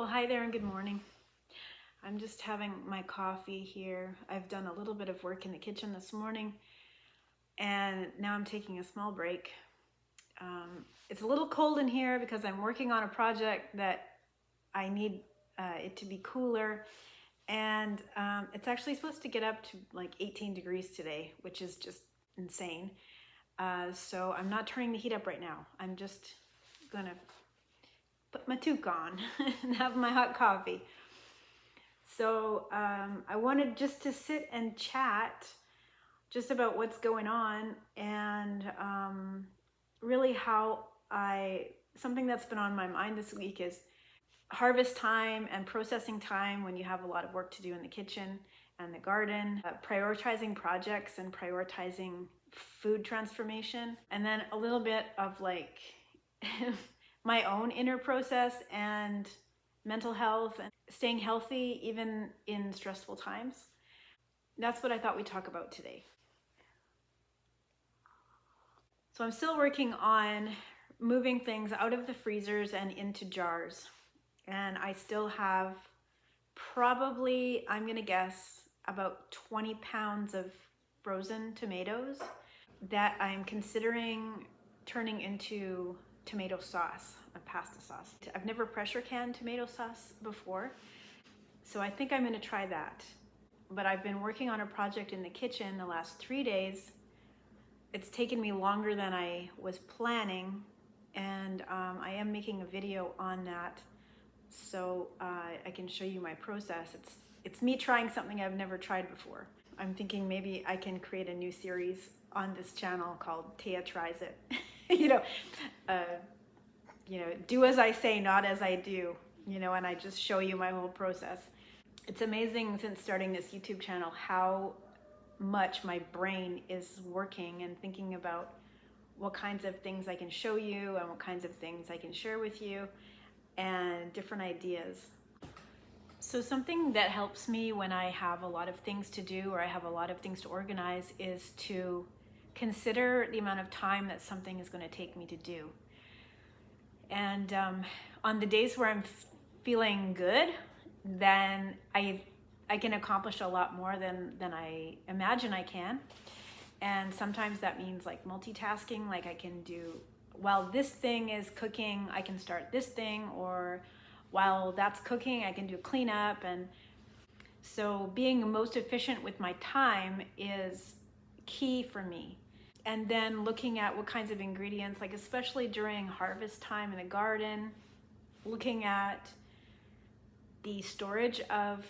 Well, hi there and good morning. I'm just having my coffee here. I've done a little bit of work in the kitchen this morning and now I'm taking a small break. It's a little cold in here because I'm working on a project that I need it to be cooler, and it's actually supposed to get up to like 18 degrees today, which is just insane. So I'm not turning the heat up right now. I'm just gonna put my toque on and have my hot coffee. So I wanted just to sit and chat just about what's going on, and really something that's been on my mind this week is harvest time and processing time when you have a lot of work to do in the kitchen and the garden, prioritizing projects and prioritizing food transformation, and then a little bit of like my own inner process and mental health and staying healthy even in stressful times. That's what I thought we'd talk about today. So I'm still working on moving things out of the freezers and into jars. And I still have probably, I'm gonna guess, about 20 pounds of frozen tomatoes that I'm considering turning into tomato sauce, a pasta sauce. I've never pressure canned tomato sauce before, so I think I'm gonna try that. But I've been working on a project in the kitchen the last 3 days. It's taken me longer than I was planning, and I am making a video on that, so I can show you my process. It's me trying something I've never tried before. I'm thinking maybe I can create a new series on this channel called Tayah Tries It. Do as I say, not as I do, and I just show you my whole process. It's amazing since starting this YouTube channel how much my brain is working and thinking about what kinds of things I can show you and what kinds of things I can share with you and different ideas. So something that helps me when I have a lot of things to do or I have a lot of things to organize is to consider the amount of time that something is going to take me to do. And on the days where I'm feeling good, then I can accomplish a lot more than I imagine I can. And sometimes that means like multitasking, like I can do, while this thing is cooking, I can start this thing, or while that's cooking, I can do cleanup. And so being most efficient with my time is key for me. And then looking at what kinds of ingredients, like especially during harvest time in the garden, looking at the storage of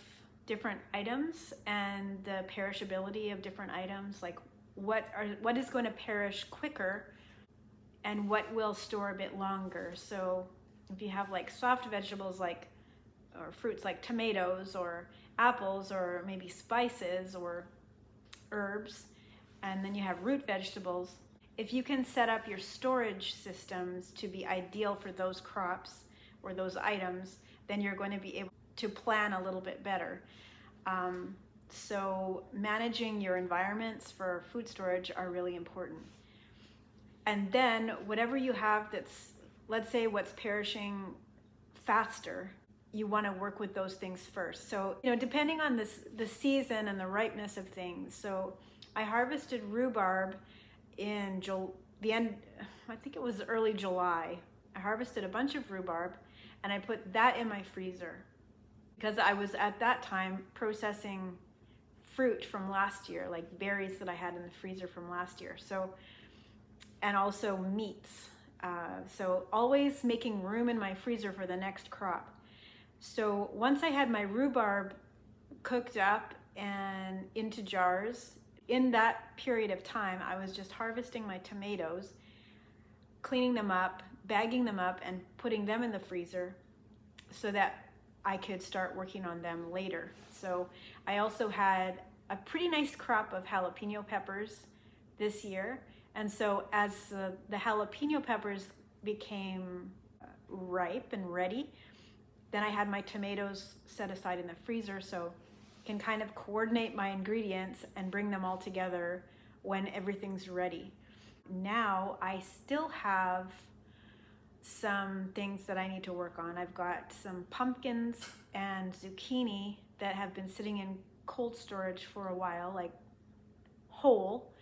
different items and the perishability of different items, like what is going to perish quicker and what will store a bit longer. So if you have like soft vegetables or fruits like tomatoes or apples or maybe spices or herbs, and then you have root vegetables, if you can set up your storage systems to be ideal for those crops or those items, then you're going to be able to plan a little bit better. So managing your environments for food storage are really important. And then whatever you have that's, let's say what's perishing faster, you want to work with those things first. So, depending on the season and the ripeness of things. So I harvested rhubarb in the end, I think it was early July. I harvested a bunch of rhubarb and I put that in my freezer because I was at that time processing fruit from last year, like berries that I had in the freezer from last year. So, and also meats. So always making room in my freezer for the next crop. So once I had my rhubarb cooked up and into jars, in that period of time, I was just harvesting my tomatoes, cleaning them up, bagging them up, and putting them in the freezer so that I could start working on them later. So I also had a pretty nice crop of jalapeno peppers this year. And so as the jalapeno peppers became ripe and ready, then I had my tomatoes set aside in the freezer so I can kind of coordinate my ingredients and bring them all together when everything's ready. Now I still have some things that I need to work on. I've got some pumpkins and zucchini that have been sitting in cold storage for a while, like whole.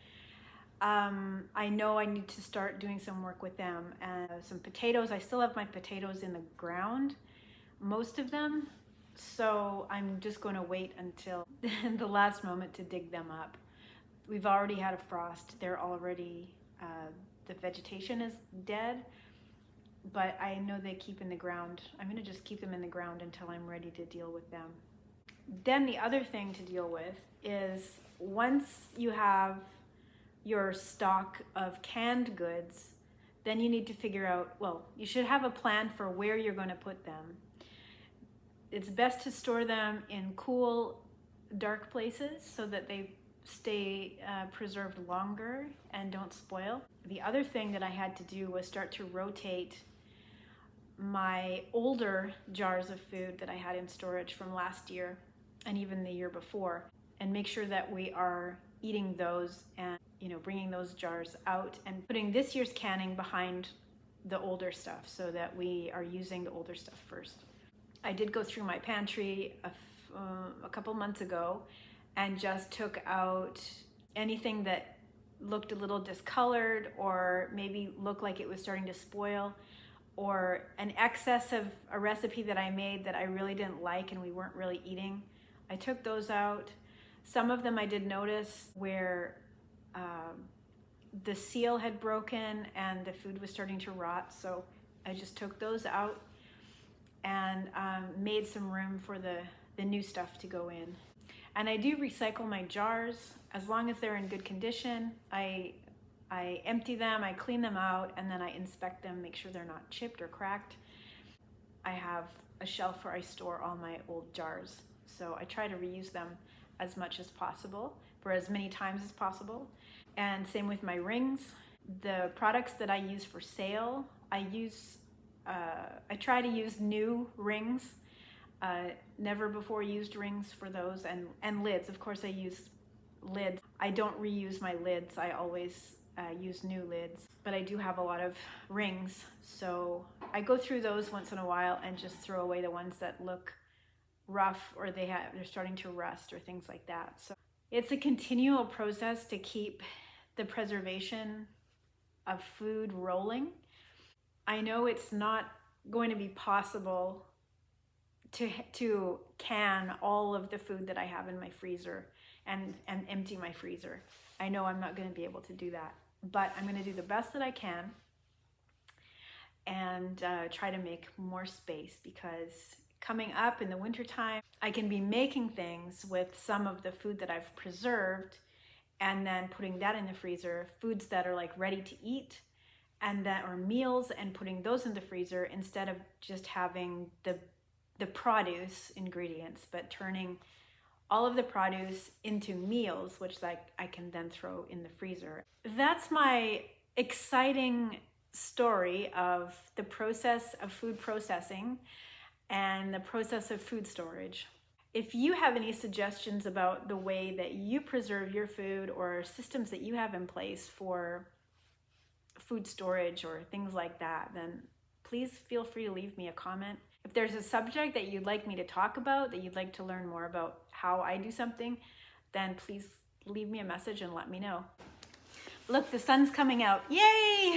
I know I need to start doing some work with them. And some potatoes. I still have my potatoes in the ground, most of them. So I'm just going to wait until the last moment to dig them up. We've already had a frost. They're already, the vegetation is dead, but I know they keep in the ground. I'm going to just keep them in the ground until I'm ready to deal with them. Then the other thing to deal with is once you have your stock of canned goods, then you need to figure out, well, you should have a plan for where you're going to put them. It's best to store them in cool, dark places so that they stay preserved longer and don't spoil. The other thing that I had to do was start to rotate my older jars of food that I had in storage from last year and even the year before, and make sure that we are eating those and bringing those jars out and putting this year's canning behind the older stuff so that we are using the older stuff first. I did go through my pantry a couple months ago and just took out anything that looked a little discolored or maybe looked like it was starting to spoil, or an excess of a recipe that I made that I really didn't like and we weren't really eating. I took those out. Some of them I did notice where the seal had broken and the food was starting to rot, so I just took those out and made some room for the new stuff to go in. And I do recycle my jars as long as they're in good condition. I empty them, I clean them out, and then I inspect them, make sure they're not chipped or cracked. I have a shelf where I store all my old jars, so I try to reuse them as much as possible for as many times as possible. And same with my rings. The products that I use for sale, I try to use new rings, never before used rings for those, and lids. Of course I use lids. I don't reuse my lids. I always use new lids, but I do have a lot of rings, so I go through those once in a while and just throw away the ones that look rough or they're starting to rust or things like that. So it's a continual process to keep the preservation of food rolling. I know it's not going to be possible to can all of the food that I have in my freezer and empty my freezer. I know I'm not going to be able to do that, but I'm going to do the best that I can and try to make more space, because coming up in the wintertime, I can be making things with some of the food that I've preserved and then putting that in the freezer, foods that are like ready to eat and that are meals, and putting those in the freezer instead of just having the produce ingredients, but turning all of the produce into meals, which I can then throw in the freezer. That's my exciting story of the process of food processing and the process of food storage. If you have any suggestions about the way that you preserve your food or systems that you have in place for food storage or things like that, then please feel free to leave me a comment. If there's a subject that you'd like me to talk about, that you'd like to learn more about how I do something, then please leave me a message and let me know. Look, the sun's coming out. Yay!